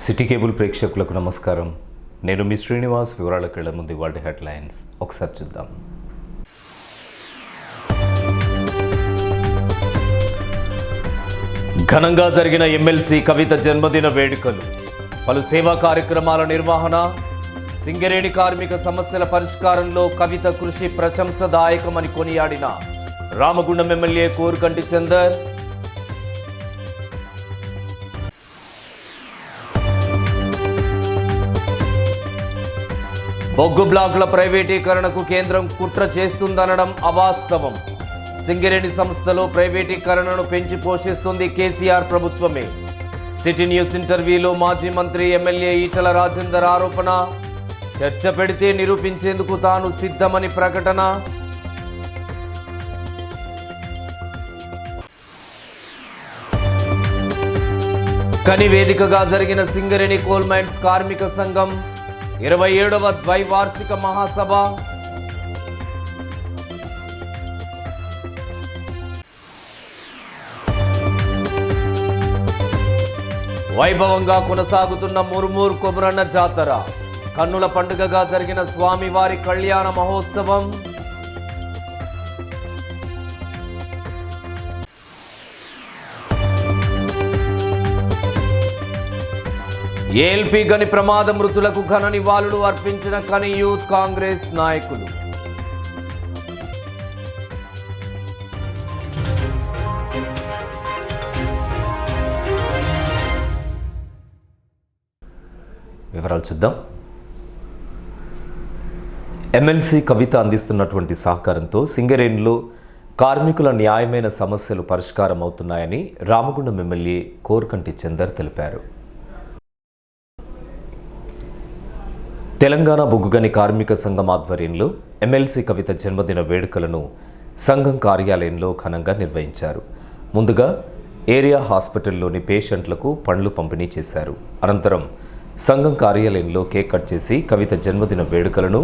City cable ప్రేక్షకులకు నమస్కారం. నేను మీ శ్రీనివాస్. వివరాలకు వెళ్లే ముందు ఇవాల్టి హెడ్లైన్స్ ఒకసారి చూద్దాం. ఘనంగా జరిగిన ఎమ్మెల్సీ కవిత జన్మదిన వేడుకలు, పలు సేవా కార్యక్రమాల నిర్వహణ, సింగరేణి కార్మిక సమస్యల పరిష్కారంలో కవిత కృషి ప్రశంసదాయకమని కొనియాడిన రామగుండం ఎమ్మెల్యే కోరుకంటి చందర్. బొగ్గు బ్లాకుల ప్రైవేటీకరణకు కేంద్రం కుట్ర చేస్తుందనడం అవాస్తవం. సింగరేణి సంస్థలో ప్రైవేటీకరణను పెంచి పోషిస్తుంది కేసీఆర్ ప్రభుత్వమే. సిటీ న్యూస్ ఇంటర్వ్యూలో మాజీ మంత్రి ఎమ్మెల్యే ఈటల రాజేందర్ ఆరోపణ. చర్చ పెడితే నిరూపించేందుకు తాను సిద్ధమని ప్రకటన. కని వేదికగా జరిగిన సింగరేణి కోల్ మైన్స్ కార్మిక సంఘం 27వ ద్వైవార్షిక మహాసభ. వైభవంగా కొనసాగుతున్న ముర్మూర్ కొమరన్న జాతర, కన్నుల పండుగగా జరిగిన స్వామివారి కళ్యాణ మహోత్సవం. ఏఎల్పీ గని ప్రమాద మృతులకు ఘన నివాళులు అర్పించిన కని యూత్ కాంగ్రెస్ నాయకులు. వివరాలు చూద్దాం. ఎమ్మెల్సీ కవిత అందిస్తున్నటువంటి సహకారంతో సింగరేణిలో కార్మికుల న్యాయమైన సమస్యలు పరిష్కారం అవుతున్నాయని రామగుండం ఎమ్మెల్యే కోరుకంటి చందర్ తెలిపారు. తెలంగాణ బొగ్గుగని కార్మిక సంఘం ఆధ్వర్యంలో ఎమ్మెల్సీ కవిత జన్మదిన వేడుకలను సంఘం కార్యాలయంలో ఘనంగా నిర్వహించారు. ముందుగా ఏరియా హాస్పిటల్లోని పేషెంట్లకు పండ్లు పంపిణీ చేశారు. అనంతరం సంఘం కార్యాలయంలో కేక్ కట్ చేసి కవిత జన్మదిన వేడుకలను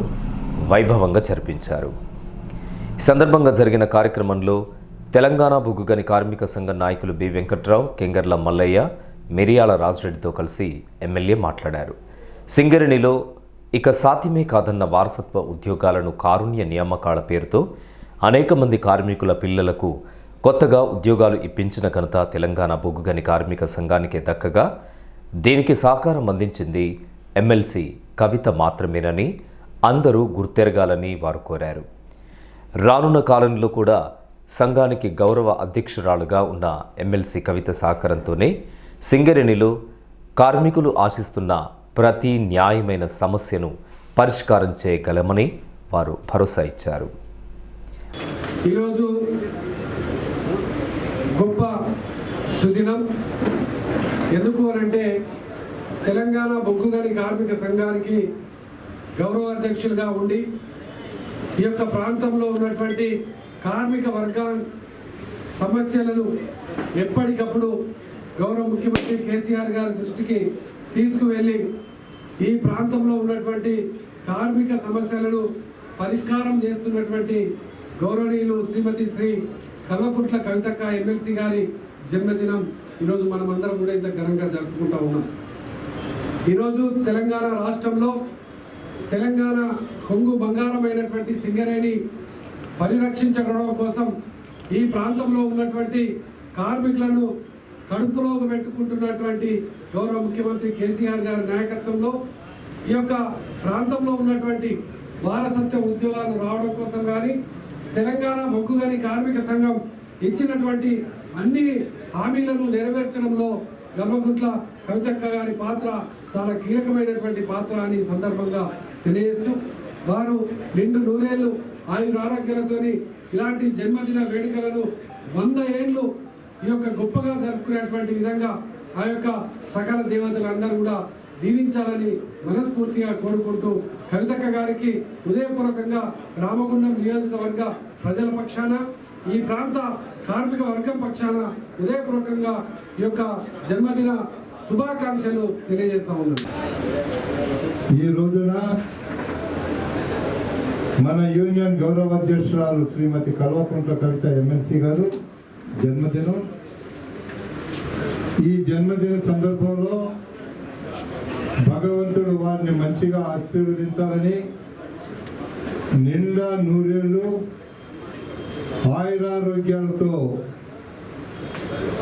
వైభవంగా జరిపించారు. ఈ సందర్భంగా జరిగిన కార్యక్రమంలో తెలంగాణ బొగ్గుగని కార్మిక సంఘం నాయకులు బి వెంకట్రావు, కెంగర్ల మల్లయ్య, మిరియాల రాజరెడ్డితో కలిసి ఎమ్మెల్యే మాట్లాడారు. సింగరేణిలో ఇక సాధ్యమే కాదన్న వారసత్వ ఉద్యోగాలను కారుణ్య నియామకాల పేరుతో అనేక మంది కార్మికుల పిల్లలకు కొత్తగా ఉద్యోగాలు ఇప్పించిన ఘనత తెలంగాణ బొగ్గుగని కార్మిక సంఘానికే దక్కగా దీనికి సహకారం అందించింది ఎమ్మెల్సీ కవిత మాత్రమేనని అందరూ గుర్తెరగాలని వారు కోరారు. రానున్న కాలంలో కూడా సంఘానికి గౌరవ అధ్యక్షురాలుగా ఉన్న ఎమ్మెల్సీ కవిత సహకారంతోనే సింగరేణిలో కార్మికులు ఆశిస్తున్న ప్రతి న్యాయమైన సమస్యను పరిష్కారం చేయగలమని వారు భరోసా ఇచ్చారు. ఈరోజు గొప్ప సుదినం. ఎందుకు అనంటే తెలంగాణ బొగ్గుగని కార్మిక సంఘానికి గౌరవ అధ్యక్షులుగా ఉండి ఈ యొక్క ప్రాంతంలో ఉన్నటువంటి కార్మిక వర్గం సమస్యలను ఎప్పటికప్పుడు గౌరవ ముఖ్యమంత్రి కేసీఆర్ గారి దృష్టికి తీసుకువెళ్ళి ఈ ప్రాంతంలో ఉన్నటువంటి కార్మిక సమస్యలను పరిష్కారం చేస్తున్నటువంటి గౌరవనీయులు శ్రీమతి శ్రీ కల్వకుంట్ల కవితక్క ఎమ్మెల్సీ గారి జన్మదినం ఈరోజు మనమందరం కూడా ఇంత ఘనంగా జరుపుకుంటూ ఉన్నాం. ఈరోజు తెలంగాణ రాష్ట్రంలో తెలంగాణ కొంగు బంగారమైనటువంటి సింగరేణి పరిరక్షించడం కోసం ఈ ప్రాంతంలో ఉన్నటువంటి కార్మికులను కడుపులో పెట్టుకుంటున్నటువంటి గౌరవ ముఖ్యమంత్రి కేసీఆర్ గారి నాయకత్వంలో ఈ యొక్క ప్రాంతంలో ఉన్నటువంటి వారసత్వ ఉద్యోగాలు రావడం కోసం కానీ తెలంగాణ బొగ్గుగని కార్మిక సంఘం ఇచ్చినటువంటి అన్ని హామీలను నెరవేర్చడంలో గల్వకుంట్ల కవితక్క గారి పాత్ర చాలా కీలకమైనటువంటి పాత్ర అని సందర్భంగా తెలియజేస్తూ వారు నిండు నూరేళ్లు ఆయురారోగ్యాలతోని ఇలాంటి జన్మదిన వేడుకలను 100 ఏళ్ళు ఈ యొక్క గొప్పగా జరుపుకునేటువంటి విధంగా ఆ యొక్క సకల దేవతలందరూ కూడా దీవించాలని మనస్ఫూర్తిగా కోరుకుంటూ కవితక్క గారికి హృదయపూర్వకంగా రామగుండం నియోజకవర్గ ప్రజల పక్షాన ఈ ప్రాంత కార్మిక వర్గం పక్షాన హృదయపూర్వకంగా ఈ యొక్క జన్మదిన శుభాకాంక్షలు తెలియజేస్తా ఉన్నాను. ఈ రోజున మన యూనియన్ గౌరవ అధ్యక్షురాలు శ్రీమతి కల్వకుంట్ల కవిత ఎమ్మెల్సీ గారు జన్మదినం. ఈ జన్మదిన సందర్భంలో భగవంతుడు వారిని మంచిగా ఆశీర్వదించాలని, నిండా నూరేళ్ళు ఆయురారోగ్యాలతో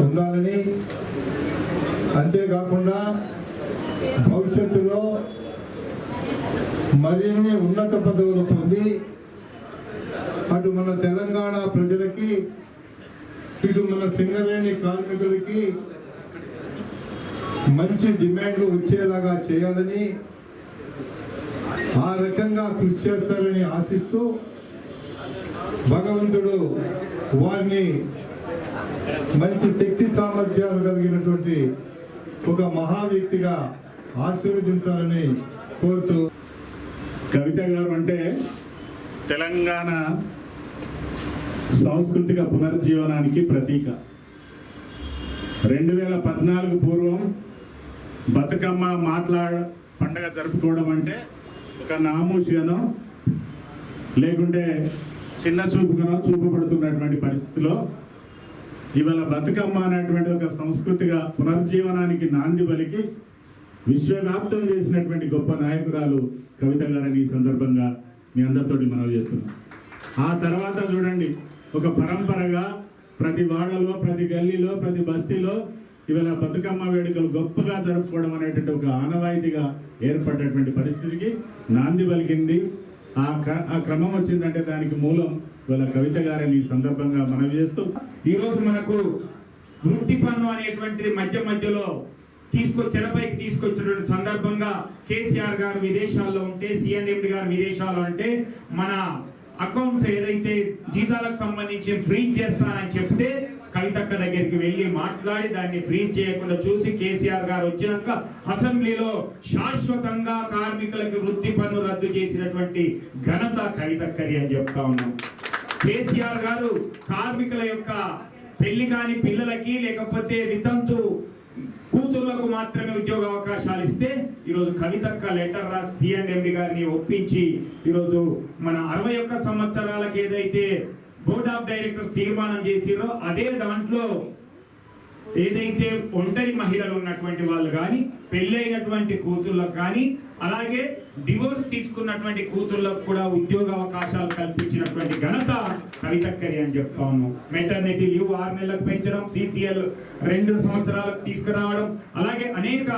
ఉండాలని, అంతేకాకుండా భవిష్యత్తులో మరిన్ని ఉన్నత పదవులు పొంది అటు మన తెలంగాణ ప్రజలకి, ఇటు మన సింగరేణి కార్మికులకి మంచి డిమాండ్లు వచ్చేలాగా చేయాలని, ఆ రకంగా కృషి చేస్తారని ఆశిస్తూ భగవంతుడు వారిని మంచి శక్తి సామర్థ్యాలు కలిగినటువంటి ఒక మహా వ్యక్తిగా ఆశీర్వదించాలని కోరుతూ. కవిత గారు అంటే తెలంగాణ సాంస్కృతిక పునరుజ్జీవనానికి ప్రతీక. 2014 పూర్వం బతుకమ్మ పండగ జరుపుకోవడం అంటే ఒక నామూషిగానో లేకుంటే చిన్న చూపుగానో చూపబడుతున్నటువంటి పరిస్థితిలో ఇవాళ బతుకమ్మ అనేటువంటి ఒక సాంస్కృతిక పునరుజ్జీవనానికి నాంది పలికి విశ్వవ్యాప్తం చేసినటువంటి గొప్ప నాయకురాలు కవిత గారని ఈ సందర్భంగా మీ అందరితోటి మనవి చేస్తున్నాం. ఆ తర్వాత చూడండి, ఒక పరంపరగా ప్రతి వాడలో, ప్రతి గల్లీలో, ప్రతి బస్తీలో ఇవాళ బతుకమ్మ వేడుకలు గొప్పగా జరుపుకోవడం అనేటువంటి ఒక ఆనవాయితీగా ఏర్పడినటువంటి పరిస్థితికి నాంది పలికింది. ఆ క్రమం వచ్చిందంటే దానికి మూలం ఇవాళ కవిత గారని ఈ సందర్భంగా మనవి చేస్తూ, ఈరోజు మనకు వృత్తి పన్ను అనేటువంటిది మధ్యలో తెరపైకి తీసుకొచ్చినటువంటి సందర్భంగా కేసీఆర్ గారు విదేశాల్లో ఉంటే, సిఎన్ఎండి గారు విదేశాల్లో అంటే మన అకౌంట్ ఏదైతే జీతాలకు సంబంధించి ఫ్రీజ్ చేస్తానని చెప్తే కవితక్క దగ్గరికి వెళ్ళి మాట్లాడి దాన్ని ఫ్రీజ్ చేయకుండా చూసి కేసీఆర్ గారు వచ్చినాక అసెంబ్లీలో శాశ్వతంగా కార్మికులకు వృత్తి పన్ను రద్దు చేసినటువంటి ఘనత కవితక్కరి అని చెప్తా ఉన్నాం. కేసీఆర్ గారు కార్మికుల యొక్క పెళ్లి కాని పిల్లలకి లేకపోతే వితంతు కూతుర్లకు మాత్రమే ఉద్యోగ అవకాశాలు ఇస్తే ఈరోజు కవితక్క లెటర్ రాసి సిఎండి గారిని ఒప్పించి ఈరోజు మన 61 సంవత్సరాలకు ఏదైతే బోర్డ్ ఆఫ్ డైరెక్టర్స్ తీర్మానం చేసిరో అదే దాంట్లో ఏదైతే ఒంటరి మహిళలు ఉన్నటువంటి వాళ్ళు కానీ, పెళ్ళైనటువంటి కూతుర్లకు కానీ, అలాగే డివోర్స్ తీసుకున్నటువంటి కూతుర్లకు కూడా ఉద్యోగ అవకాశాలు కల్పించినటువంటి ఘనత కవితక్కరి అని చెప్తా ఉన్నాం. మెటర్నిటీ లీవ్ 6 నెలలకు పెంచడం, సిసిఎల్ 2 సంవత్సరాలకు తీసుకురావడం, అలాగే అనేక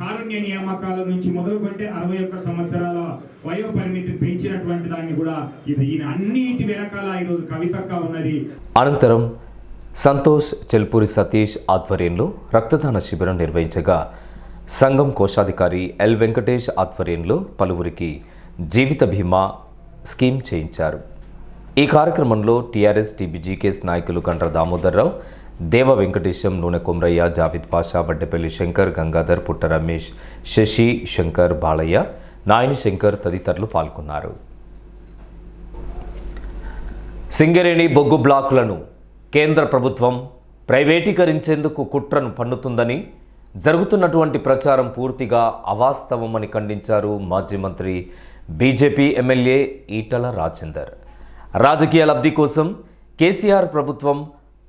కారుణ్య నియామకాల నుంచి మొదలుపెట్టే 61 సంవత్సరాల వయో పరిమితి పెంచినటువంటి దాన్ని కూడా ఈయన అన్నిటి వెనకాల ఈరోజు కవితక్క ఉన్నది. అనంతరం సంతోష్ చెల్పూరి సతీష్ ఆధ్వర్యంలో రక్తదాన శిబిరం నిర్వహించగా సంఘం కోశాధికారి ఎల్ వెంకటేష్ ఆధ్వర్యంలో పలువురికి జీవిత బీమా స్కీమ్ చేయించారు. ఈ కార్యక్రమంలో టీఆర్ఎస్ టీబీజీకేఎస్ నాయకులు గండ్ర దామోదర్రావు, దేవ వెంకటేశం, నూనె కొమరయ్య, జావిద్ పాషా, బడ్డెపల్లి శంకర్, గంగాధర్, పుట్ట రమేష్, శశి, శంకర్, బాలయ్య, నాయని శంకర్ తదితరులు పాల్గొన్నారు. సింగరేణి బొగ్గు బ్లాకులను కేంద్ర ప్రభుత్వం ప్రైవేటీకరించేందుకు కుట్రను పన్నుతుందని జరుగుతున్నటువంటి ప్రచారం పూర్తిగా అవాస్తవమని ఖండించారు మాజీ మంత్రి బీజేపీ ఎమ్మెల్యే ఈటల రాజేందర్. రాజకీయ లబ్ధి కోసం కేసీఆర్ ప్రభుత్వం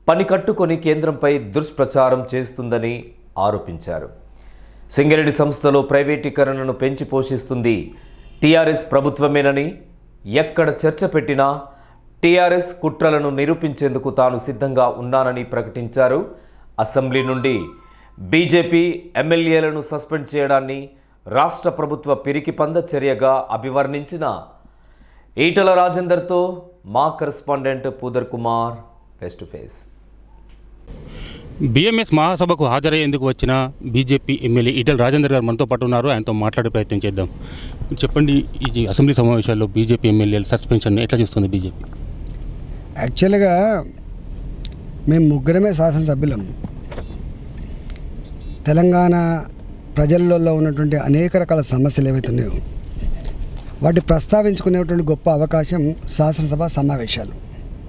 పని కట్టుకొని కేంద్రంపై దుష్ప్రచారం చేస్తుందని ఆరోపించారు. సింగరేణి సంస్థలో ప్రైవేటీకరణను పెంచి పోషిస్తుంది టీఆర్ఎస్ ప్రభుత్వమేనని, ఎక్కడ చర్చ పెట్టినా టీఆర్ఎస్ కుట్రలను నిరూపించేందుకు తాను సిద్ధంగా ఉన్నానని ప్రకటించారు. అసెంబ్లీ నుండి బీజేపీ ఎమ్మెల్యేలను సస్పెండ్ చేయడాన్ని రాష్ట్ర ప్రభుత్వ పిరికిపంద చర్యగా అభివర్ణించిన ఈటల రాజేందర్తో మా correspondent Pudar Kumar face to face. BMS మహాసభకు హాజరయ్యేందుకు వచ్చిన బీజేపీ ఎమ్మెల్యే ఈటల రాజేందర్ గారు మనతో పాటు ఉన్నారు. ఆయనతో మాట్లాడే ప్రయత్నం చేద్దాం. చెప్పండి, ఈ అసెంబ్లీ సమావేశాల్లో బీజేపీ ఎమ్మెల్యేల సస్పెన్షన్ ఎట్లా చూస్తుంది బీజేపీ? యాక్చువల్గా మేము ముగ్గురమే శాసనసభ్యులం. తెలంగాణ ప్రజల్లో ఉన్నటువంటి అనేక రకాల సమస్యలు ఏవైతే ఉన్నాయో వాటి ప్రస్తావించుకునేటువంటి గొప్ప అవకాశం శాసనసభ సమావేశాలు.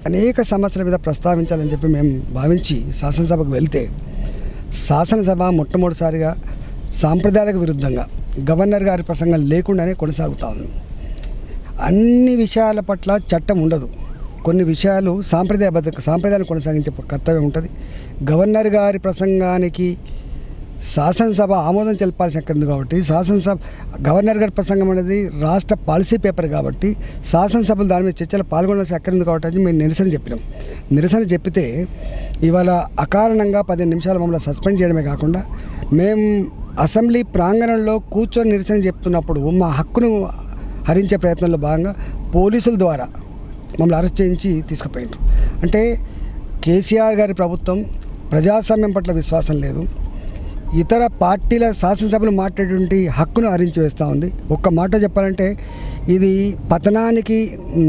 అనేక సమస్యల మీద ప్రస్తావించాలని చెప్పి మేము భావించి శాసనసభకు వెళ్తే శాసనసభ మొట్టమొదటిసారిగా సాంప్రదాయాలకు విరుద్ధంగా గవర్నర్ గారి ప్రసంగం లేకుండానే కొనసాగుతా ఉంది. అన్ని విషయాల పట్ల చట్టం ఉండదు. కొన్ని విషయాలు సాంప్రదాయాలను కొనసాగించే కర్తవ్యం ఉంటుంది. గవర్నర్ గారి ప్రసంగానికి శాసనసభ ఆమోదం తెలపాల్సిన అక్కడ ఉంది కాబట్టి శాసనసభ గవర్నర్ గారి ప్రసంగం అనేది రాష్ట్ర పాలసీ పేపర్ కాబట్టి శాసనసభలు దాని మీద చర్చలు పాల్గొనాల్సిన అక్కడ ఉంది కాబట్టి మేము నిరసన చెప్పినాం. నిరసన చెప్పితే ఇవాళ అకారణంగా 15 నిమిషాలు మమ్మల్ని సస్పెండ్ చేయడమే కాకుండా మేము అసెంబ్లీ ప్రాంగణంలో కూర్చొని నిరసన చెప్తున్నప్పుడు మా హక్కును హరించే ప్రయత్నంలో భాగంగా పోలీసుల ద్వారా మమ్మల్ని అరెస్ట్ చేయించి తీసుకుపోయినారు. అంటే కేసీఆర్ గారి ప్రభుత్వం ప్రజాస్వామ్యం పట్ల విశ్వాసం లేదు, ఇతర పార్టీల శాసనసభలు మాట్లాడేటువంటి హక్కును హరించి వేస్తూ ఉంది. ఒక్క మాట చెప్పాలంటే ఇది పతనానికి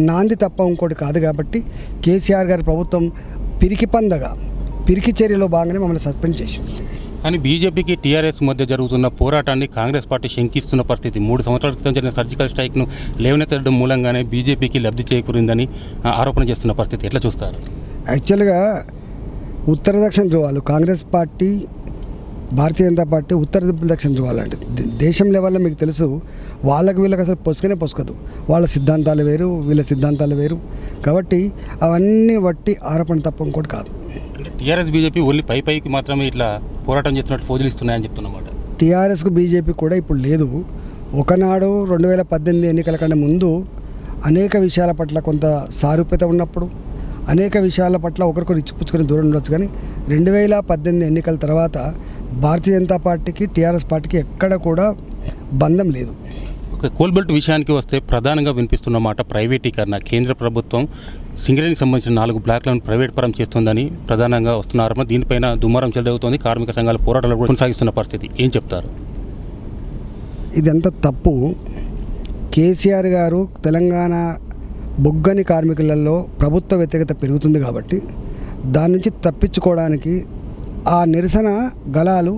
నాంది తప్ప ఇంకోటి కాదు. కాబట్టి కేసీఆర్ గారి ప్రభుత్వం పిరికి చర్యలో భాగంగానే మమ్మల్ని సస్పెండ్ చేసింది. కానీ బీజేపీకి టీఆర్ఎస్ మధ్య జరుగుతున్న పోరాటాన్ని కాంగ్రెస్ పార్టీ శంకిస్తున్న పరిస్థితి. 3 సంవత్సరాల క్రితం జరిగిన సర్జికల్ స్ట్రైక్ను లేవనెత్తడం మూలంగానే బీజేపీకి లబ్ధి చేకూరిందని ఆరోపణ చేస్తున్న పరిస్థితి ఎట్లా చూస్తారు? యాక్చువల్గా ఉత్తర దక్షిణ ధృవాలు కాంగ్రెస్ పార్టీ, భారతీయ జనతా పార్టీ ఉత్తర దక్షిణ ధృవాలు అంటే దేశం లెవెల్లో మీకు తెలుసు, వాళ్ళకి వీళ్ళకి అసలు పొసకదు. వాళ్ళ సిద్ధాంతాలు వేరు, వీళ్ళ సిద్ధాంతాలు వేరు. కాబట్టి అవన్నీ వట్టి ఆరోపణ తప్ప ఇంకోటి కాదు. అంటే టీఆర్ఎస్ బీజేపీ ఓన్లీ పైకి మాత్రమే ఇట్లా పోరాటం చేస్తున్నట్టు ఫోజులు ఇస్తున్నాయని చెప్తున్నమాట. టీఆర్ఎస్కు బీజేపీ కూడా ఇప్పుడు లేదు. ఒకనాడు 2018 ఎన్నికల కన్నా ముందు అనేక విషయాల పట్ల కొంత సారూప్యత ఉన్నప్పుడు, అనేక విషయాల పట్ల ఒకరికొకరు ఇచ్చిపుచ్చుకొని దూరం ఉండొచ్చు. కానీ 2018 ఎన్నికల తర్వాత భారతీయ జనతా పార్టీకి టీఆర్ఎస్ పార్టీకి ఎక్కడ కూడా బంధం లేదు. ఓకే, కోల్బెల్ట్ విషయానికి వస్తే ప్రధానంగా వినిపిస్తున్న మాట ప్రైవేటీకరణ. కేంద్ర ప్రభుత్వం సింగరేణికి సంబంధించిన 4 బ్లాక్లను ప్రైవేట్ పరం చేస్తుందని ప్రధానంగా వస్తున్నారు. దీనిపైన దుమారం చెలరేగుతోంది. కార్మిక సంఘాల పోరాటాలు కూడా కొనసాగిస్తున్న పరిస్థితి. ఏం చెప్తారు? ఇదంతా తప్పు. కేసీఆర్ గారు తెలంగాణ బొగ్గని కార్మికులలో ప్రభుత్వ వ్యతిరేకత పెరుగుతుంది కాబట్టి దాని నుంచి తప్పించుకోవడానికి ఆ నిరసన గళాలు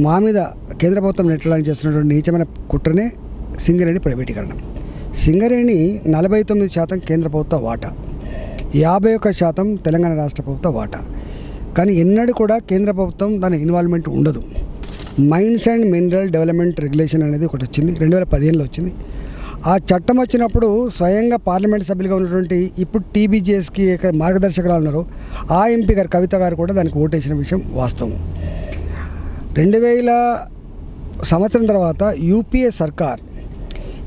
మా మీద కేంద్ర ప్రభుత్వం నెట్టడానికి చేస్తున్నటువంటి నీచమైన కుట్రనే సింగరేణి ప్రైవేటీకరణ. సింగరేణి 49% కేంద్ర ప్రభుత్వ వాటా, 51% తెలంగాణ రాష్ట్ర ప్రభుత్వ వాటా. కానీ ఎన్నడూ కూడా కేంద్ర ప్రభుత్వం దాని ఇన్వాల్వ్మెంట్ ఉండదు. Mines and mineral development regulation అనేది ఒకటి వచ్చింది, 2015లో వచ్చింది. ఆ చట్టం వచ్చినప్పుడు స్వయంగా పార్లమెంట్ సభ్యులుగా ఉన్నటువంటి ఇప్పుడు టీబీజీఎస్కి మార్గదర్శకురాలు ఉన్నారు, ఆ ఎంపీ గారు కవిత గారు కూడా దానికి ఓటేసిన విషయం వాస్తవం. 2000 సంవత్సరం తర్వాత యూపీఏ సర్కార్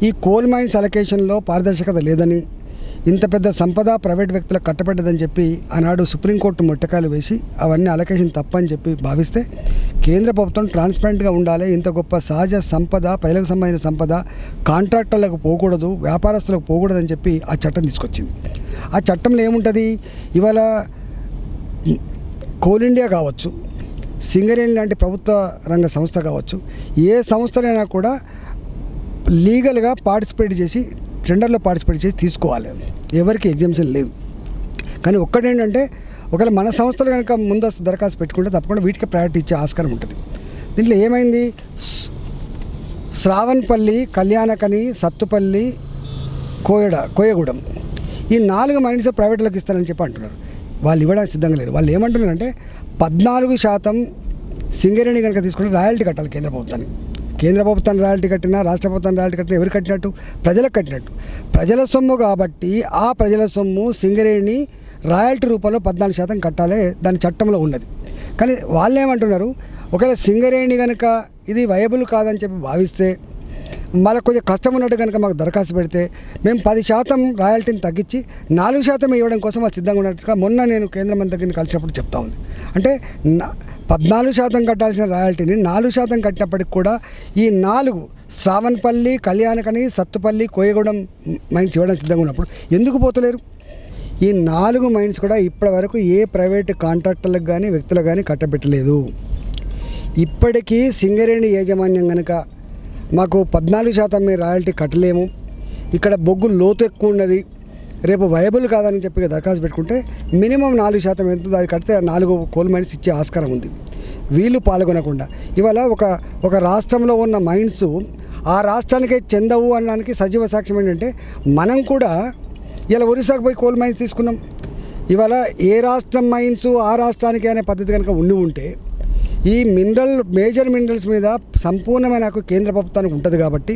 ఈ కోల్ మైన్స్ అలొకేషన్లో పారదర్శకత లేదని, ఇంత పెద్ద సంపద ప్రైవేట్ వ్యక్తులకు కట్టబెట్టదని చెప్పి ఆనాడు సుప్రీంకోర్టు మొట్టకాయలు వేసి అవన్నీ అలొకేషన్ తప్పని చెప్పి భావిస్తే కేంద్ర ప్రభుత్వం ట్రాన్స్పరెంట్గా ఉండాలి, ఇంత గొప్ప సహజ సంపద, ప్రజలకు సంబంధించిన సంపద కాంట్రాక్టర్లకు పోకూడదు, వ్యాపారస్తులకు పోకూడదని చెప్పి ఆ చట్టం తీసుకొచ్చింది. ఆ చట్టంలో ఏముంటుంది? ఇవాళ కోల్ ఇండియా కావచ్చు, సింగరేణి లాంటి ప్రభుత్వ రంగ సంస్థ కావచ్చు, ఏ సంస్థలైనా కూడా లీగల్గా పార్టిసిపేట్ చేసి టెండర్లో పార్టిసిపేట్ చేసి తీసుకోవాలి, ఎవరికి ఎగ్జామ్షన్ లేదు. కానీ ఒక్కటేంటంటే ఒకవేళ మన సంస్థలు కనుక ముందస్తు దరఖాస్తు పెట్టుకుంటే తప్పకుండా వీటికి ప్రయారిటీ ఇచ్చే ఆస్కారం ఉంటుంది. దీంట్లో ఏమైంది? శ్రావణపల్లి, కళ్యాణకని, సత్తుపల్లి, కోయగూడెం ఈ 4 మైన్స్ ప్రైవేట్లోకి ఇస్తారని చెప్పి అంటున్నారు. వాళ్ళు ఇవ్వడానికి సిద్ధంగా లేరు. వాళ్ళు ఏమంటున్నారంటే 14% సింగరేణి కనుక తీసుకుంటే రాయల్టీ కట్టాలి కేంద్ర ప్రభుత్వానికి. కేంద్ర ప్రభుత్వాన్ని రాయల్టీ కట్టినా, రాష్ట్ర ప్రభుత్వాన్ని రాయల్టీ కట్టినా ఎవరు కట్టినట్టు? ప్రజలకు కట్టినట్టు. ప్రజల సొమ్ము కాబట్టి ఆ ప్రజల సొమ్ము సింగరేణి రాయల్టీ రూపంలో 14% కట్టాలి, దాని చట్టంలో ఉన్నది. కానీ వాళ్ళు ఏమంటున్నారు? ఒకవేళ సింగరేణి కనుక ఇది వయబుల్ కాదని చెప్పి భావిస్తే, మళ్ళీ కొంచెం కష్టం ఉన్నట్టు కనుక మాకు దరఖాస్తు పెడితే మేము 10% రాయల్టీని తగ్గించి 4% ఇవ్వడం కోసం వాళ్ళు సిద్ధంగా ఉన్నట్టుగా మొన్న నేను కేంద్ర మంత్రి దగ్గరికి కలిసినప్పుడు చెప్తా ఉంది. అంటే 14% కట్టాల్సిన రాయల్టీని 4% కట్టినప్పటికి కూడా ఈ 4 శ్రావణపల్లి, కళ్యాణకని, సత్తుపల్లి, కోయగూడెం మైన్స్ ఇవ్వడం సిద్ధంగా ఉన్నప్పుడు ఎందుకు పోతలేరు? ఈ 4 మైన్స్ కూడా ఇప్పటివరకు ఏ ప్రైవేటు కాంట్రాక్టర్లకు కానీ వ్యక్తులకు కానీ కట్టబెట్టలేదు. ఇప్పటికీ సింగరేణి యాజమాన్యం కనుక మాకు 14% మేము రాయల్టీ కట్టలేము, ఇక్కడ బొగ్గు లోతు ఎక్కువ ఉన్నది, రేపు వయబుల్ కాదని చెప్పి దరఖాస్తు పెట్టుకుంటే మినిమం 4% ఎంత అది కడితే 4 కోల్ మైన్స్ ఇచ్చే ఆస్కారం ఉంది. వీళ్ళు పాల్గొనకుండా ఇవాళ ఒక రాష్ట్రంలో ఉన్న మైన్స్ ఆ రాష్ట్రానికే చెందవు అనడానికి సజీవ సాక్ష్యం ఏంటంటే మనం కూడా ఇలా ఒరిస్సాకు పోయి కోల్ మైన్స్ తీసుకున్నాం. ఇవాళ ఏ రాష్ట్రం మైన్స్ ఆ రాష్ట్రానికి అనే పద్ధతి కనుక ఉంటే ఈ మేజర్ మినరల్స్ మీద సంపూర్ణమైన హక్కు కేంద్ర ప్రభుత్వానికి ఉంటుంది. కాబట్టి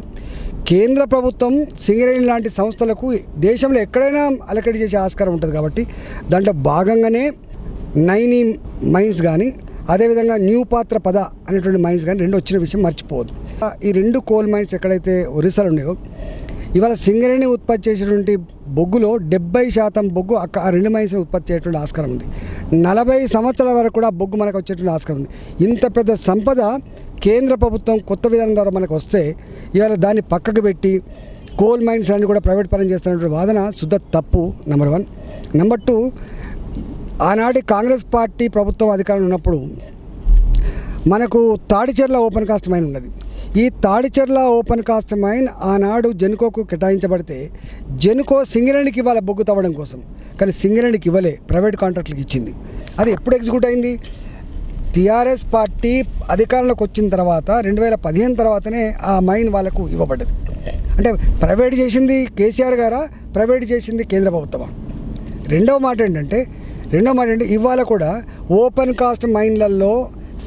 కేంద్ర ప్రభుత్వం సింగరేణి లాంటి సంస్థలకు దేశంలో ఎక్కడైనా అలొకేట్ చేసే ఆస్కారం ఉంటుంది. కాబట్టి దాంట్లో భాగంగానే నైని మైన్స్ కానీ అదేవిధంగా న్యూ పాత్ర పద అనేటువంటి మైన్స్ కానీ 2 వచ్చిన విషయం మర్చిపోవద్దు. ఈ 2 కోల్ మైన్స్ ఎక్కడైతే ఒరిస్సాలో ఉన్నాయో ఇవాళ సింగరేణి ఉత్పత్తి చేసేటువంటి బొగ్గులో 70% బొగ్గు ఆ 2 మైన్స్ ఉత్పత్తి చేయటువంటి ఆస్కారం ఉంది. 40 సంవత్సరాల వరకు కూడా బొగ్గు మనకు వచ్చేటువంటి ఆస్కారం ఉంది. ఇంత పెద్ద సంపద కేంద్ర ప్రభుత్వం కొత్త విధానం ద్వారా మనకు వస్తే ఇవాళ దాన్ని పక్కకు పెట్టి కోల్ మైన్స్ అన్ని కూడా ప్రైవేట్ పరం చేస్తున్నటువంటి వాదన శుద్ధ తప్పు. నెంబర్ 1. నెంబర్ 2, ఆనాటి కాంగ్రెస్ పార్టీ ప్రభుత్వం అధికారంలో ఉన్నప్పుడు మనకు తాడిచెర్ల ఓపెన్ కాస్ట్ మైన్ ఉన్నది. ఈ తాడిచెర్ల ఓపెన్ కాస్ట్ మైన్ ఆనాడు జెన్కోకు కేటాయించబడితే జెన్కో సింగరేణికి ఇవ్వాలి బొగ్గు తవ్వడం కోసం, కానీ సింగరేణికి ఇవ్వలే, ప్రైవేట్ కాంట్రాక్టులకు ఇచ్చింది. అది ఎప్పుడు ఎగ్జిక్యూట్ అయింది? టీఆర్ఎస్ పార్టీ అధికారంలోకి వచ్చిన తర్వాత 2015 తర్వాతనే ఆ మైన్ వాళ్ళకు ఇవ్వబడ్డది. అంటే ప్రైవేట్ చేసింది కేసీఆర్ గారా, ప్రైవేట్ చేసింది కేంద్ర ప్రభుత్వమా? రెండవ మాట ఏంటంటే ఇవాళ కూడా ఓపెన్ కాస్ట్ మైన్లలో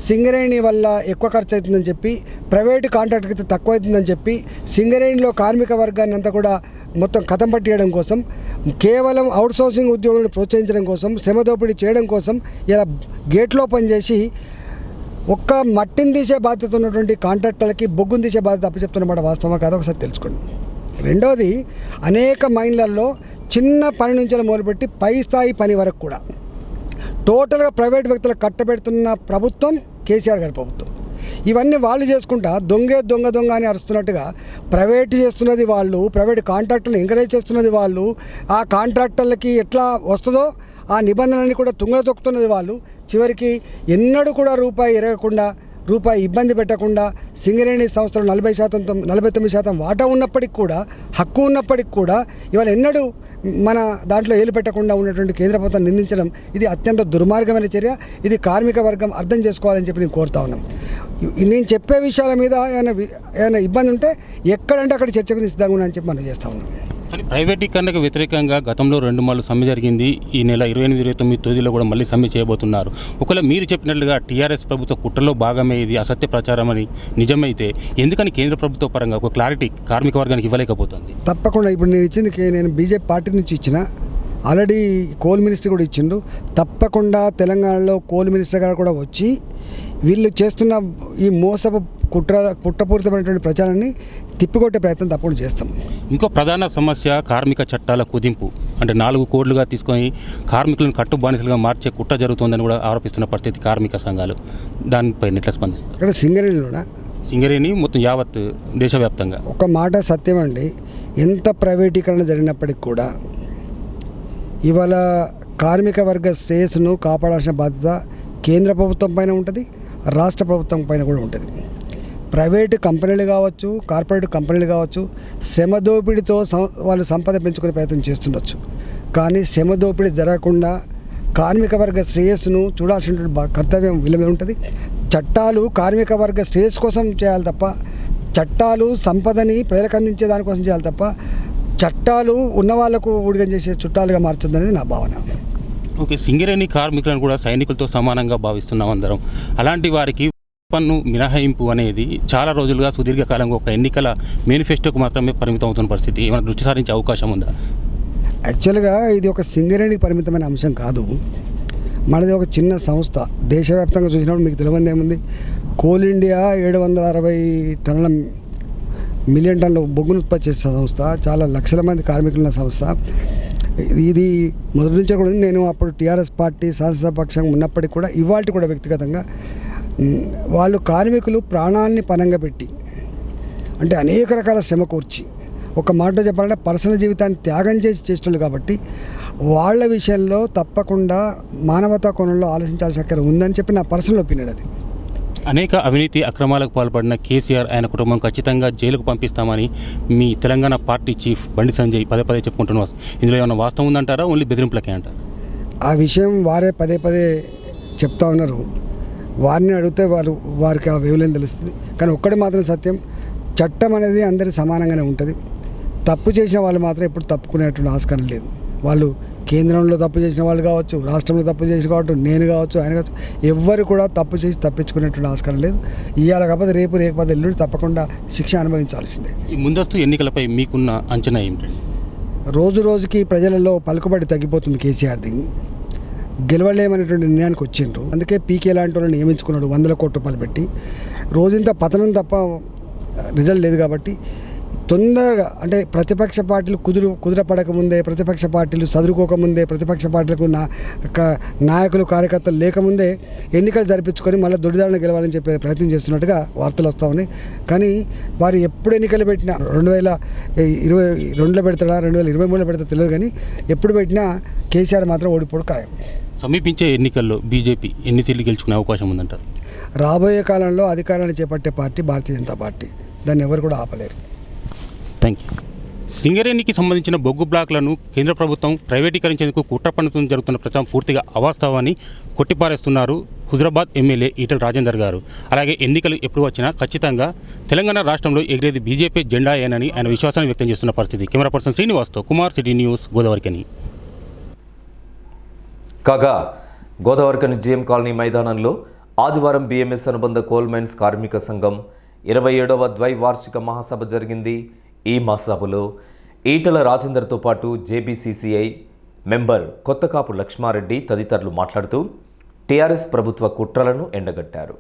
సింగరేణి వల్ల ఎక్కువ ఖర్చు అవుతుందని చెప్పి, ప్రైవేటు కాంట్రాక్ట్కి అయితే తక్కువ అవుతుందని చెప్పి సింగరేణిలో కార్మిక వర్గాన్ని అంతా కూడా మొత్తం కథం పట్టేయడం కోసం, కేవలం అవుట్సోర్సింగ్ ఉద్యోగులను ప్రోత్సహించడం కోసం, శ్రమ దోపిడీ చేయడం కోసం ఇలా గేట్లో పనిచేసి ఒక్క మట్టిని తీసే బాధ్యత ఉన్నటువంటి కాంట్రాక్టర్లకి బొగ్గును తీసే బాధ్యత అప్పచెప్తున్నమాట వాస్తవం కాదు ఒకసారి తెలుసుకోండి. రెండవది, అనేక మైన్లలో చిన్న పని నుంచి మొదలుపెట్టి పై స్థాయి పని వరకు కూడా టోటల్గా ప్రైవేట్ వ్యక్తులకు కట్టబెడుతున్న ప్రభుత్వం కేసీఆర్ గారి ప్రభుత్వం. ఇవన్నీ వాళ్ళు చేసుకుంటా దొంగ అని అరుస్తున్నట్టుగా ప్రైవేట్ చేస్తున్నది వాళ్ళు, ప్రైవేట్ కాంట్రాక్టర్లు ఎంకరేజ్ చేస్తున్నది వాళ్ళు, ఆ కాంట్రాక్టర్లకి ఎట్లా వస్తుందో ఆ నిబంధనలన్నీ కూడా తుంగలో తొక్కుతున్నది వాళ్ళు. చివరికి ఎన్నడూ కూడా రూపాయి ఎరగకుండా, రూపాయి ఇబ్బంది పెట్టకుండా సింగరేణి సంస్థలు 49% వాటా ఉన్నప్పటికి కూడా, హక్కు ఉన్నప్పటికి కూడా ఇవాళ ఎన్నడూ మన దాంట్లో ఏలు పెట్టకుండా ఉన్నటువంటి కేంద్ర ప్రభుత్వం నిందించడం ఇది అత్యంత దుర్మార్గమైన చర్య. ఇది కార్మిక వర్గం అర్థం చేసుకోవాలని చెప్పి నేను కోరుతా ఉన్నాం. నేను చెప్పే విషయాల మీద ఏమైనా ఇబ్బంది ఉంటే ఎక్కడంటే అక్కడ చర్చకు సిద్ధంగా ఉన్నా అని చెప్పి మనం చేస్తూ ఉన్నాం. కానీ ప్రైవేటీకరణకు వ్యతిరేకంగా గతంలో 2 మార్లు సమ్మె జరిగింది. ఈ నెల 28-29 తేదీలో కూడా మళ్ళీ సమ్మె చేయబోతున్నారు. ఒకవేళ మీరు చెప్పినట్లుగా టీఆర్ఎస్ ప్రభుత్వ కుట్రలో భాగమే ఇది అసత్య ప్రచారం అని నిజమైతే ఎందుకని కేంద్ర ప్రభుత్వ పరంగా ఒక క్లారిటీ కార్మిక వర్గానికి ఇవ్వలేకపోతుంది? తప్పకుండా ఇప్పుడు నేను ఇచ్చింది నేను బీజేపీ పార్టీ నుంచి ఇచ్చిన, ఆల్రెడీ కోల్ మినిస్టర్ కూడా ఇచ్చిండు. తప్పకుండా కోల్ మినిస్టర్ గారు కూడా వచ్చి వీళ్ళు చేస్తున్న ఈ మోసపు కుట్రపూరితమైనటువంటి ప్రచారాన్ని తిప్పికొట్టే ప్రయత్నం తప్పకుండా చేస్తాం. ఇంకో ప్రధాన సమస్య కార్మిక చట్టాల కుదింపు. అంటే 4 కోట్లుగా తీసుకొని కార్మికులను కట్టుబానిసలుగా మార్చే కుట్ర జరుగుతుందని కూడా ఆరోపిస్తున్న పరిస్థితి కార్మిక సంఘాలు. దానిపై ఎట్లా స్పందిస్తారు? ఇక్కడ సింగరేణి మొత్తం యావత్ దేశవ్యాప్తంగా ఒక మాట సత్యం అండి, ఎంత ప్రైవేటీకరణ జరిగినప్పటికి కూడా ఇవాళ కార్మిక వర్గ శ్రేయస్సును కాపాడాల్సిన బాధ్యత కేంద్ర ప్రభుత్వం పైన ఉంటుంది, రాష్ట్ర ప్రభుత్వం పైన కూడా ఉంటుంది. ప్రైవేటు కంపెనీలు కావచ్చు, కార్పొరేట్ కంపెనీలు కావచ్చు, శ్రమ దోపిడీతో వాళ్ళు సంపద పెంచుకునే ప్రయత్నం చేస్తుండొచ్చు. కానీ శ్రమ దోపిడీ జరగకుండా కార్మిక వర్గ శ్రేయస్సును చూడాల్సిన కర్తవ్యం వీళ్ళ మీద ఉంటుంది. చట్టాలు కార్మిక వర్గ శ్రేయస్సు కోసం చేయాలి తప్ప, చట్టాలు సంపదని ప్రజలకు అందించే దానికోసం చేయాలి తప్ప, చట్టాలు ఉన్న వాళ్ళకు ఊడిగం చేసే చుట్టాలుగా మార్చొద్దనేది నా భావన. ఓకే, సింగరేణి కార్మికులను కూడా సైనికులతో సమానంగా భావిస్తున్నాం అందరం. అలాంటి వారికి పన్ను మినహాయింపు అనేది చాలా రోజులుగా సుదీర్ఘకాలంగా ఒక ఎన్నికల మేనిఫెస్టోకు మాత్రమే పరిమితం అవుతున్న పరిస్థితి. ఏమైనా దృష్టి సారించే అవకాశం ఉందా? యాక్చువల్గా ఇది ఒక సింగరేణికి పరిమితమైన అంశం కాదు. మనది ఒక చిన్న సంస్థ. దేశవ్యాప్తంగా చూసినప్పుడు మీకు తెలియదు ఏముంది, కోల్ ఇండియా 760 మిలియన్ టన్నుల బొగ్గును ఉత్పత్తి చేసే సంస్థ, చాలా లక్షల మంది కార్మికులున్న సంస్థ. ఇది మొదటి నుంచి కూడా నేను అప్పుడు టీఆర్ఎస్ పార్టీ శాసనసభాపక్షంగా ఉన్నప్పటికీ కూడా ఇవాళ కూడా వ్యక్తిగతంగా వాళ్ళు కార్మికులు ప్రాణాన్ని పణంగా పెట్టి, అంటే అనేక రకాల శ్రమ కూర్చి, ఒక మాటలో చెప్పాలంటే పర్సనల్ జీవితాన్ని త్యాగం చేసేటోళ్ళు కాబట్టి వాళ్ళ విషయంలో తప్పకుండా మానవతా కోణంలో ఆలోచించాల్సిన అక్కర ఉందని చెప్పి నా పర్సనల్ ఒపీనియన్. అది అనేక అవినీతి అక్రమాలకు పాల్పడిన కేసీఆర్ ఆయన కుటుంబం ఖచ్చితంగా జైలుకు పంపిస్తామని మీ తెలంగాణ పార్టీ చీఫ్ బండి సంజయ్ పదే చెప్పుకుంటున్నారు. ఇందులో ఏమైనా వాస్తవం ఉందంటారా, ఓన్లీ బెదిరింపులకే అంటారు? ఆ విషయం వారే పదే చెప్తా ఉన్నారు. వారిని అడిగితే వారికి ఆ వేవులేని తెలుస్తుంది. కానీ ఒక్కటి మాత్రం సత్యం, చట్టం అనేది అందరి సమానంగానే ఉంటుంది. తప్పు చేసిన వాళ్ళు మాత్రం ఎప్పుడు తప్పుకునేటువంటి ఆస్కారం లేదు. వాళ్ళు కేంద్రంలో తప్పు చేసిన వాళ్ళు కావచ్చు, రాష్ట్రంలో తప్పు చేసి కావచ్చు, నేను కావచ్చు, ఆయన కావచ్చు, ఎవ్వరు కూడా తప్పు చేసి తప్పించుకునేటువంటి ఆస్కారం లేదు. ఇవాళ కాకపోతే రేపు లేకపోతే ఎల్లుండి తప్పకుండా శిక్ష అనుభవించాల్సిందే. ఈ ముందస్తు ఎన్నికలపై మీకున్న అంచనా ఏమిటండి? రోజుకి ప్రజలలో పలుకుబడి తగ్గిపోతుంది కేసీఆర్ది. గెలవలేమనేటువంటి నిర్ణయానికి వచ్చిండ్రు. అందుకే పీకే లాంటి వాళ్ళని నియమించుకున్నాడు 100 కోట్ల రూపాయలు పెట్టి. రోజంతా పతనం తప్ప రిజల్ట్ లేదు. కాబట్టి తొందరగా అంటే ప్రతిపక్ష పార్టీలు కుదురపడకముందే, ప్రతిపక్ష పార్టీలు చదువుకోకముందే, ప్రతిపక్ష పార్టీలకు నాయకులు కార్యకర్తలు లేకముందే ఎన్నికలు జరిపించుకొని మళ్ళీ దొడిదారిని గెలవాలని చెప్పే ప్రయత్నం చేస్తున్నట్టుగా వార్తలు వస్తూ ఉన్నాయి. కానీ వారు ఎప్పుడు ఎన్నికలు పెట్టినా 2022లో పెడతాడా 2023లో పెడతా తెలియదు. కానీ ఎప్పుడు పెట్టినా కేసీఆర్ మాత్రం ఓడిపోడు ఖాయం. సమీపించే ఎన్నికల్లో బీజేపీ ఎన్ని సీట్లు గెలుచుకునే అవకాశం ఉందంటారు? రాబోయే కాలంలో అధికారాన్ని చేపట్టే పార్టీ భారతీయ జనతా పార్టీ. దాన్ని ఎవరు కూడా ఆపలేరు. Thank you. సింగరేణికి సంబంధించిన బొగ్గు బ్లాక్లను కేంద్ర ప్రభుత్వం ప్రైవేటీకరించేందుకు కుట్ర పన్నుతో జరుగుతున్న ప్రచారం పూర్తిగా అవాస్తవాన్ని కొట్టిపారేస్తున్నారు హుజరాబాద్ ఎమ్మెల్యే ఈటెల రాజేందర్ గారు. అలాగే ఎన్నికలు ఎప్పుడు వచ్చినా ఖచ్చితంగా తెలంగాణ రాష్ట్రంలో ఎగిరేది బీజేపీ జెండాయేనని ఆయన విశ్వాసాన్ని వ్యక్తం చేస్తున్న పరిస్థితి. కెమెరా పర్సన్ శ్రీనివాస్తో కుమార్, సిటీ న్యూస్, గోదావరికని. కాగా గోదావరికని జీఎం కాలనీ మైదానంలో ఆదివారం బీఎంఎస్ అనుబంధ కోల్ మైన్స్ కార్మిక సంఘం 27వ ద్వైవార్షిక మహాసభ జరిగింది. ఈ మహాసభలో ఈటెల రాజేందర్తో పాటు జేబీసీసీఐ మెంబర్ కొత్తకాపు లక్ష్మారెడ్డి తదితరులు మాట్లాడుతూ టీఆర్ఎస్ ప్రభుత్వ కుట్రలను ఎండగట్టారు.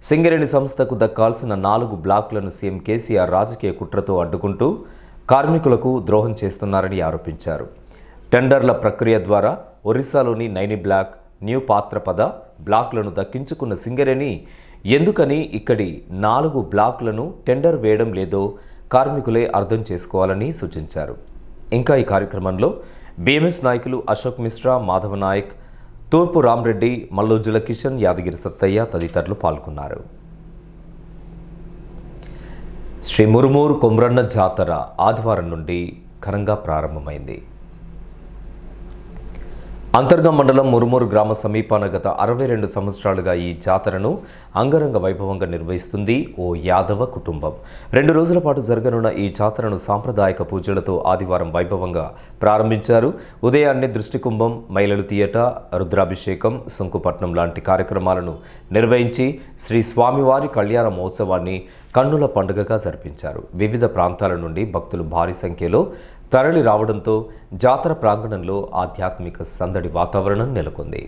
సింగరేణి సంస్థకు దక్కాల్సిన 4 బ్లాకులను సీఎం కేసీఆర్ రాజకీయ కుట్రతో అడ్డుకుంటూ కార్మికులకు ద్రోహం చేస్తున్నారని ఆరోపించారు. టెండర్ల ప్రక్రియ ద్వారా ఒరిస్సాలోని నైని బ్లాక్, న్యూ పాత్రపద బ్లాక్లను దక్కించుకున్న సింగరేణి ఎందుకని ఇక్కడి 4 బ్లాకులను టెండర్ వేయడం లేదో కార్మికులే అర్థం చేసుకోవాలని సూచించారు. ఇంకా ఈ కార్యక్రమంలో బీఎంఎస్ నాయకులు అశోక్ మిశ్రా, మాధవ నాయక్, తూర్పు రామరెడ్డి, మల్లోజుల కిషన్, యాదగిరి సత్తయ్య తదితరులు పాల్గొన్నారు. శ్రీ మురుమూరు కొమ్రన్న జాతర ఆదివారం నుండి ఘనంగా ప్రారంభమైంది. అంతర్గం మండలం మురుమూరు గ్రామ సమీపాన గత 62 సంవత్సరాలుగా ఈ జాతరను అంగరంగ వైభవంగా నిర్వహిస్తుంది ఓ యాదవ కుటుంబం. 2 రోజుల పాటు జరగనున్న ఈ జాతరను సాంప్రదాయక పూజలతో ఆదివారం వైభవంగా ప్రారంభించారు. ఉదయాన్నే దృష్టికుంభం, మైలలు తీయట, రుద్రాభిషేకం, శంకుపట్నం లాంటి కార్యక్రమాలను నిర్వహించి శ్రీ స్వామివారి కళ్యాణ మహోత్సవాన్ని కన్నుల పండుగగా జరిపించారు. వివిధ ప్రాంతాల నుండి భక్తులు భారీ సంఖ్యలో తరలి రావడంతో జాతర ప్రాంగణంలో ఆధ్యాత్మిక సందడి వాతావరణం నెలకొంది.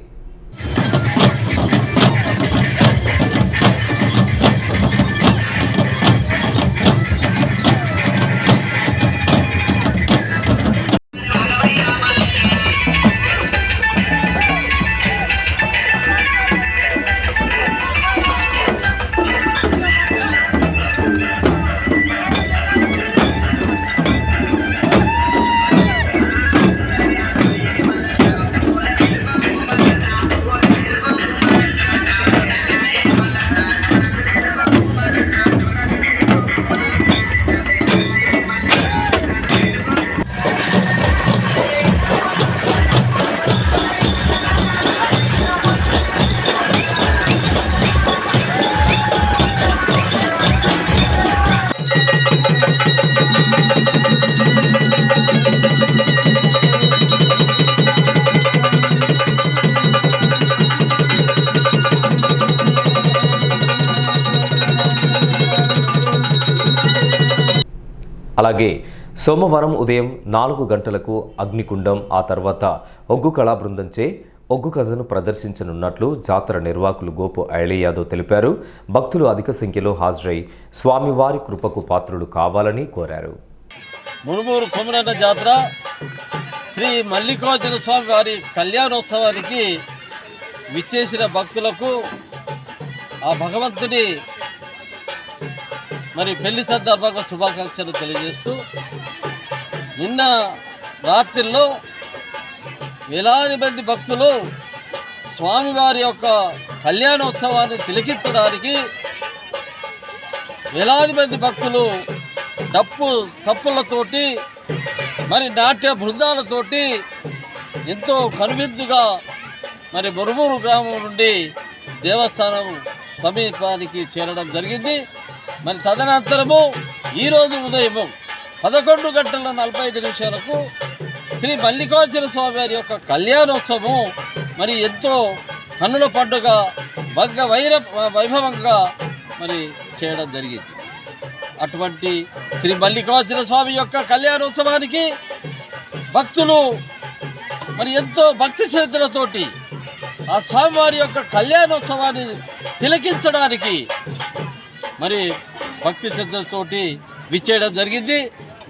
అలాగే సోమవారం ఉదయం 4 గంటలకు అగ్నికుండం, ఆ తర్వాత ఒగ్గు కళా బృందంచే ఒగ్గు కథను ప్రదర్శించనున్నట్లు జాతర నిర్వాహకులు గోపు ఐలే యాదవ్ తెలిపారు. భక్తులు అధిక సంఖ్యలో హాజరై స్వామివారి కృపకు పాత్రులు కావాలని కోరారు. మురుమూరు కొమరన్న జాతర శ్రీ మల్లికార్జున స్వామి వారి కళ్యాణోత్సవానికి విచ్చేసిన భక్తులకు ఆ భగవంతుని మరి పెళ్లి సందర్భంగా శుభాకాంక్షలు తెలియజేస్తూ నిన్న రాత్రిలో వేలాది మంది భక్తులు స్వామివారి యొక్క కళ్యాణోత్సవాన్ని తిలకించడానికి వేలాది మంది భక్తులు డప్పు సప్పులతోటి మరి నాట్య బృందాలతోటి ఎంతో కనువిందుగా మరి మురుమూరు గ్రామం నుండి దేవస్థానం సమీపానికి చేరడం జరిగింది. మరి తదనంతరము ఈరోజు ఉదయం 11:45 శ్రీ మల్లికార్జున స్వామి వారి యొక్క కళ్యాణోత్సవం మరి ఎంతో కన్నుల పండుగ వైభవంగా మరి చేయడం జరిగింది. అటువంటి శ్రీ మల్లికార్జున స్వామి యొక్క కళ్యాణోత్సవానికి భక్తులు మరి ఎంతో భక్తి శ్రద్ధలతోటి ఆ స్వామివారి యొక్క కళ్యాణోత్సవాన్ని తిలకించడానికి మరి భక్తి శ్రద్ధలతోటి విచ్చేయడం జరిగింది.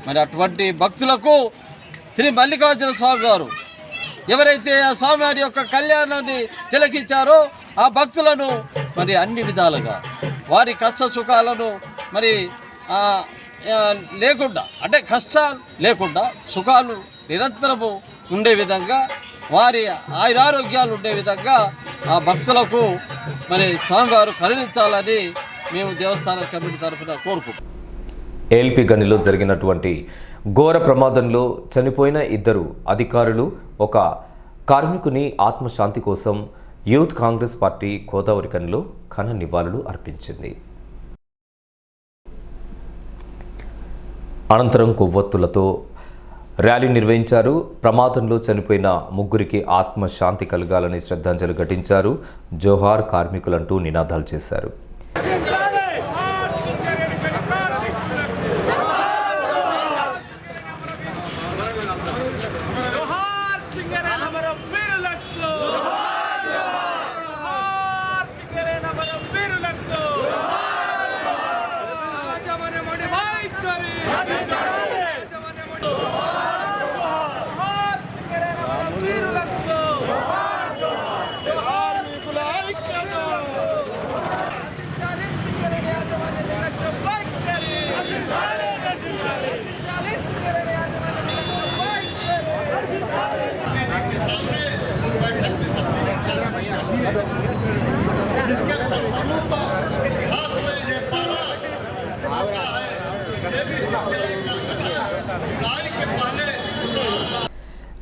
మరి అటువంటి భక్తులకు శ్రీ మల్లికార్జున స్వామి వారు ఎవరైతే ఆ స్వామివారి యొక్క కళ్యాణాన్ని తిలకించారో ఆ భక్తులను మరి అన్ని విధాలుగా వారి కష్ట సుఖాలను మరి లేకుండా, అంటే కష్టాలు లేకుండా సుఖాలు నిరంతరము ఉండే విధంగా, వారి ఆయురారోగ్యాలు ఉండే విధంగా ఆ భక్తులకు మరి స్వామివారు కరుణించాలని మేము దేవస్థానం కమిటీ తరఫున కోరుకుంటున్నాం. ఏఎల్పి గనిలో జరిగినటువంటి ఘోర ప్రమాదంలో చనిపోయిన 2 అధికారులు, ఒక కార్మికుని ఆత్మశాంతి కోసం యూత్ కాంగ్రెస్ పార్టీ గోదావరి గనిలో ఘన నివాళులు అర్పించింది. అనంతరం కొవ్వొత్తులతో ర్యాలీ నిర్వహించారు. ప్రమాదంలో చనిపోయిన 3 ఆత్మశాంతి కలగాలని శ్రద్ధాంజలి ఘటించారు. జోహార్ కార్మికులంటూ నినాదాలు చేశారు.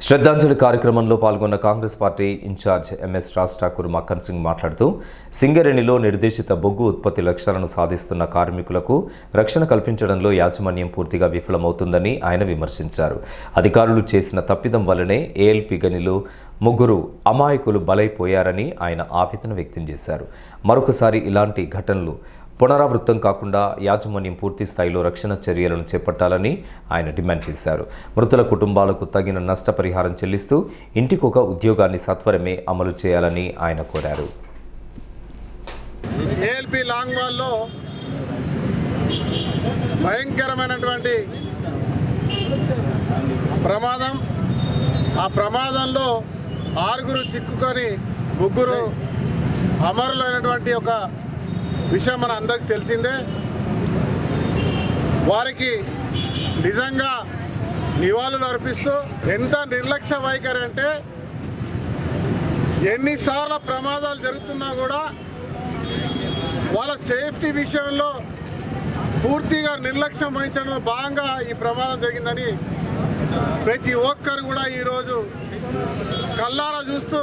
శ్రద్ధాంజలి కార్యక్రమంలో పాల్గొన్న Congress party incharge MS Raj Thakur Makkan Singh మాట్లాడుతూ సింగరేణిలో నిర్దేశిత బొగ్గు ఉత్పత్తి లక్ష్యాలను సాధిస్తున్న కార్మికులకు రక్షణ కల్పించడంలో యాజమాన్యం పూర్తిగా విఫలమవుతుందని ఆయన విమర్శించారు. అధికారులు చేసిన తప్పిదం వల్లనే ఏఎల్పి గనిలో 3 అమాయకులు బలైపోయారని ఆయన ఆవేదన వ్యక్తం చేశారు. మరొకసారి ఇలాంటి ఘటనలు పునరావృతం కాకుండా యాజమాన్యం పూర్తి స్థాయిలో రక్షణ చర్యలను చేపట్టాలని ఆయన డిమాండ్ చేశారు. మృతుల కుటుంబాలకు తగిన నష్టపరిహారం చెల్లిస్తూ ఇంటికొక ఉద్యోగాన్ని సత్వరమే అమలు చేయాలని ఆయన కోరారు. ఏఎల్పి లాంగ్వాల్లో భయంకరమైనటువంటి ప్రమాదం. ఆ ప్రమాదంలో 6 చిక్కుకొని 3 అమరులైనటువంటి ఒక విషయం మన అందరికి తెలిసిందే. వారికి నిజంగా నివాళులు అర్పిస్తూ, ఎంత నిర్లక్ష్య వైఖరి అంటే ఎన్నిసార్లు ప్రమాదాలు జరుగుతున్నా కూడా వాళ్ళ సేఫ్టీ విషయంలో పూర్తిగా నిర్లక్ష్యం వహించడంలో భాగంగా ఈ ప్రమాదం జరిగిందని ప్రతి ఒక్కరు కూడా ఈరోజు కళ్ళారా చూస్తూ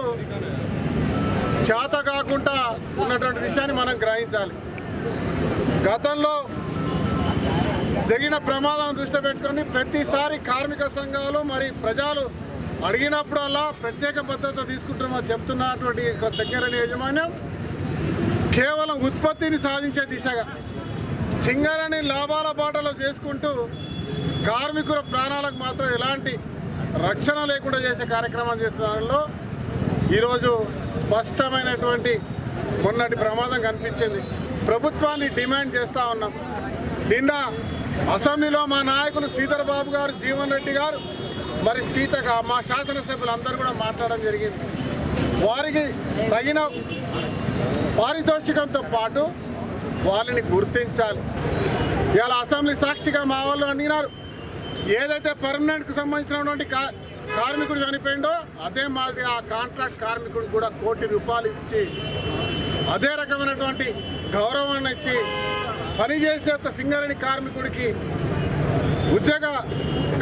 చేత కాకుండా ఉన్నటువంటి విషయాన్ని మనం గ్రహించాలి. గతంలో జరిగిన ప్రమాదాలను దృష్టిలో పెట్టుకొని ప్రతిసారి కార్మిక సంఘాలు మరి ప్రజలు అడిగినప్పుడల్లా ప్రత్యేక భద్రత తీసుకుంటున్నామని చెప్తున్నటువంటి సింగరేణి యాజమాన్యం కేవలం ఉత్పత్తిని సాధించే దిశగా సింగరేణి లాభాల బాటలో చేసుకుంటూ కార్మికుల ప్రాణాలకు మాత్రం ఎలాంటి రక్షణ లేకుండా చేసే కార్యక్రమం చేస్తున్న ఈరోజు స్పష్టమైనటువంటి మొన్నటి ప్రమాదం కనిపించింది. ప్రభుత్వాన్ని డిమాండ్ చేస్తూ ఉన్నాం. నిన్న అసెంబ్లీలో మా నాయకులు శ్రీధర్ బాబు గారు, జీవన్ రెడ్డి గారు, మరి సీతగా మా శాసనసభ్యులు అందరూ కూడా మాట్లాడడం జరిగింది. వారికి తగిన పారితోషికంతో పాటు వాళ్ళని గుర్తించాలి. ఇవాళ అసెంబ్లీ సాక్షిగా మా వాళ్ళు అడిగినారు, ఏదైతే పర్మనెంట్కి సంబంధించినటువంటి కార్మికుడు చనిపోయిండో అదే మాదిరి ఆ కాంట్రాక్ట్ కార్మికుడు కూడా ₹1 కోటి ఇచ్చి అదే రకమైనటువంటి గౌరవాన్ని ఇచ్చి పనిచేసే ఒక సింగరేణి కార్మికుడికి ఉద్యోగ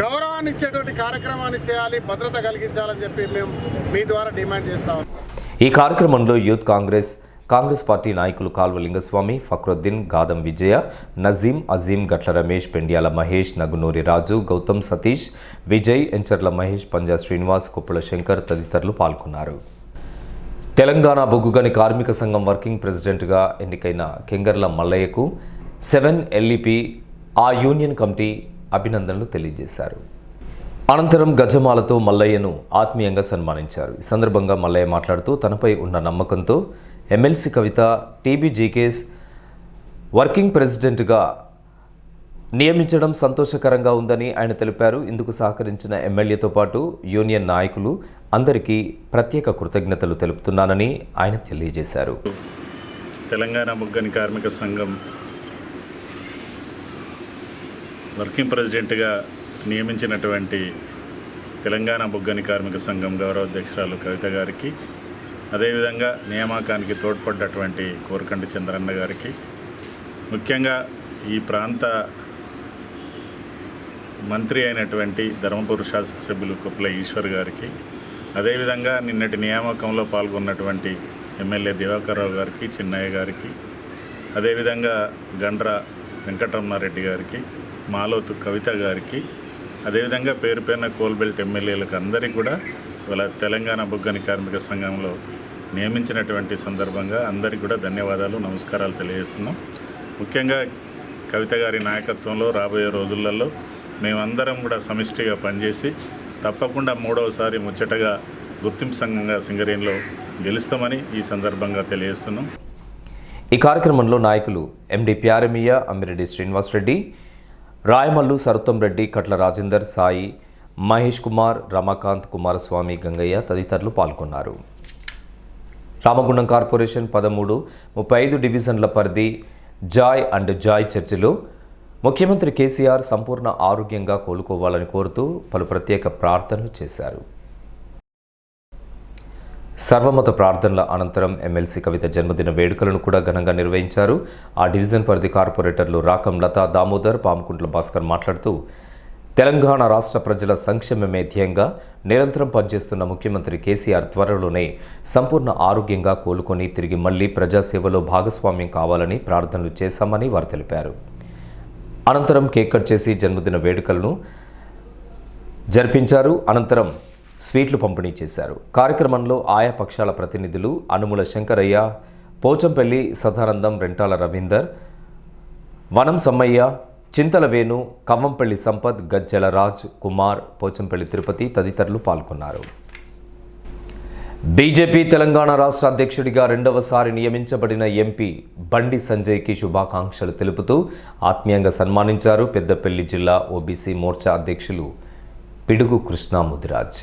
గౌరవాన్ని ఇచ్చేటువంటి కార్యక్రమాన్ని చేయాలి, భద్రత కలిగించాలని చెప్పి మేము మీ ద్వారా డిమాండ్ చేస్తాం. ఈ కార్యక్రమంలో యూత్ కాంగ్రెస్ పార్టీ నాయకులు కాల్వ లింగస్వామి, ఫక్రుద్దీన్, గాదం విజయ, నజీం, అజీం, గట్ల రమేష్, పెండ్యాల మహేష్, నగునూరి రాజు, గౌతమ్ సతీష్, విజయ్, ఎంచర్ల మహేష్, పంజా శ్రీనివాస్, కుప్పల శంకర్ తదితరులు పాల్గొన్నారు. తెలంగాణ బొగ్గుగని కార్మిక సంఘం వర్కింగ్ ప్రెసిడెంట్గా ఎన్నికైన కెంగర్ల మల్లయ్యకు 7 LEP ఆ యూనియన్ కమిటీ అభినందనలు తెలియజేశారు. అనంతరం గజమాలతో మల్లయ్యను ఆత్మీయంగా సన్మానించారు. ఈ సందర్భంగా మల్లయ్య మాట్లాడుతూ తనపై ఉన్న నమ్మకంతో ఎమ్మెల్సీ కవిత టీబీజీకేస్ వర్కింగ్ ప్రెసిడెంట్గా నియమించడం సంతోషకరంగా ఉందని ఆయన తెలిపారు. ఇందుకు సహకరించిన ఎమ్మెల్యేతో పాటు యూనియన్ నాయకులు అందరికీ ప్రత్యేక కృతజ్ఞతలు తెలుపుతున్నానని ఆయన తెలియజేశారు. తెలంగాణ బొగ్గని కార్మిక సంఘం వర్కింగ్ ప్రెసిడెంట్గా నియమించినటువంటి తెలంగాణ బొగ్గని కార్మిక సంఘం గౌరవ అధ్యక్షురాలు కవిత గారికి, అదేవిధంగా నియామకానికి తోడ్పడ్డటువంటి కోరకంటి చంద్రన్న గారికి, ముఖ్యంగా ఈ ప్రాంత మంత్రి అయినటువంటి ధర్మపురి శాసనసభ్యులు కొప్పుల ఈశ్వర్ గారికి, అదేవిధంగా నిన్నటి నియామకంలో పాల్గొన్నటువంటి ఎమ్మెల్యే దివాకర్రావు గారికి, చిన్నయ్య గారికి, అదేవిధంగా గండ్ర వెంకటరమణారెడ్డి గారికి, మాలోతు కవిత గారికి, అదేవిధంగా పేరు పేరున కోల్బెల్ట్ ఎమ్మెల్యేలకు అందరికీ కూడా వాళ్ళ తెలంగాణ బొగ్గని కార్మిక సంఘంలో నియమించినటువంటి సందర్భంగా అందరికీ కూడా ధన్యవాదాలు, నమస్కారాలు తెలియజేస్తున్నాం. ముఖ్యంగా కవిత గారి నాయకత్వంలో రాబోయే రోజులలో మేమందరం కూడా సమిష్టిగా పనిచేసి తప్పకుండా 3వసారి ముచ్చటగా గుర్తింపు సంఘంగా సింగరేణిలో గెలుస్తామని ఈ సందర్భంగా తెలియజేస్తున్నాం. ఈ కార్యక్రమంలో నాయకులు ఎండి ప్యారమియా, అమ్మిరెడ్డి శ్రీనివాసరెడ్డి, రాయమల్లు సరుత్తం రెడ్డి, కట్ల రాజేందర్, సాయి, మహేష్ కుమార్, రమాకాంత్, కుమారస్వామి, గంగయ్య తదితరులు పాల్గొన్నారు. రామగుండం కార్పొరేషన్ 13, 35 డివిజన్ల పరిధి జాయ్ అండ్ జాయ్ చర్చిలో ముఖ్యమంత్రి కేసీఆర్ సంపూర్ణ ఆరోగ్యంగా కోలుకోవాలని కోరుతూ పలు ప్రత్యేక ప్రార్థనలు చేశారు. సర్వమత ప్రార్థనల అనంతరం ఎమ్మెల్సీ కవిత జన్మదిన వేడుకలను కూడా ఘనంగా నిర్వహించారు. ఆ డివిజన్ పరిధి కార్పొరేటర్లు రాకం లతా, దామోదర్, పాముకుంట్ల భాస్కర్ మాట్లాడుతూ తెలంగాణ రాష్ట్ర ప్రజల సంక్షేమమే ధ్యేయంగా నిరంతరం పనిచేస్తున్న ముఖ్యమంత్రి కేసీఆర్ త్వరలోనే సంపూర్ణ ఆరోగ్యంగా కోలుకొని తిరిగి మళ్లీ ప్రజాసేవలో భాగస్వామ్యం కావాలని ప్రార్థనలు చేశామని వారు తెలిపారు. అనంతరం కేక్ కట్ చేసి జన్మదిన వేడుకలను జరిపించారు. అనంతరం స్వీట్లు పంపిణీ చేశారు. కార్యక్రమంలో ఆయా పక్షాల ప్రతినిధులు అనుముల శంకరయ్య, పోచంపల్లి సదానందం, రెంటాల రవీందర్, వనం సమ్మయ్య, చింతల వేణు, కవ్వంపల్లి సంపత్, గజ్జల రాజ్ కుమార్, పోచంపల్లి తిరుపతి తదితరులు పాల్గొన్నారు. బీజేపీ తెలంగాణ రాష్ట్ర అధ్యక్షుడిగా 2వసారి నియమించబడిన ఎంపీ బండి సంజయ్కి శుభాకాంక్షలు తెలుపుతూ ఆత్మీయంగా సన్మానించారు. పెద్దపల్లి జిల్లా ఓబీసీ మోర్చా అధ్యక్షులు పిడుగు కృష్ణ ముదిరాజ్.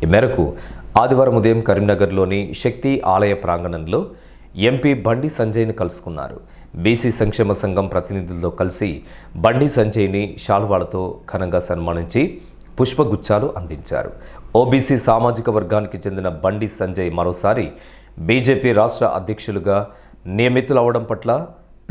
ఈ మేరకు ఆదివారం ఉదయం కరీంనగర్లోని శక్తి ఆలయ ప్రాంగణంలో ఎంపీ బండి సంజయ్ని కలుసుకున్నారు. బీసీ సంక్షేమ సంఘం ప్రతినిధులతో కలిసి బండి సంజయ్ని శాల్వాలతో ఘనంగా సన్మానించి పుష్పగుచ్చాలు అందించారు. ఓబీసీ సామాజిక వర్గానికి చెందిన బండి సంజయ్ మరోసారి బీజేపీ రాష్ట్ర అధ్యక్షులుగా నియమితులవడం పట్ల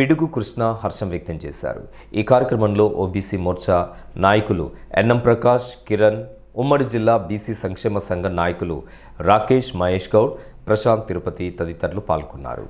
పిడుగు కృష్ణ హర్షం వ్యక్తం చేశారు. ఈ కార్యక్రమంలో ఓబీసీ మోర్చా నాయకులు ఎన్ఎం ప్రకాష్, కిరణ్, ఉమ్మడి జిల్లా బీసీ సంక్షేమ సంఘం నాయకులు రాకేష్, మహేష్ గౌడ్, ప్రశాంత్, తిరుపతి తదితరులు పాల్గొన్నారు.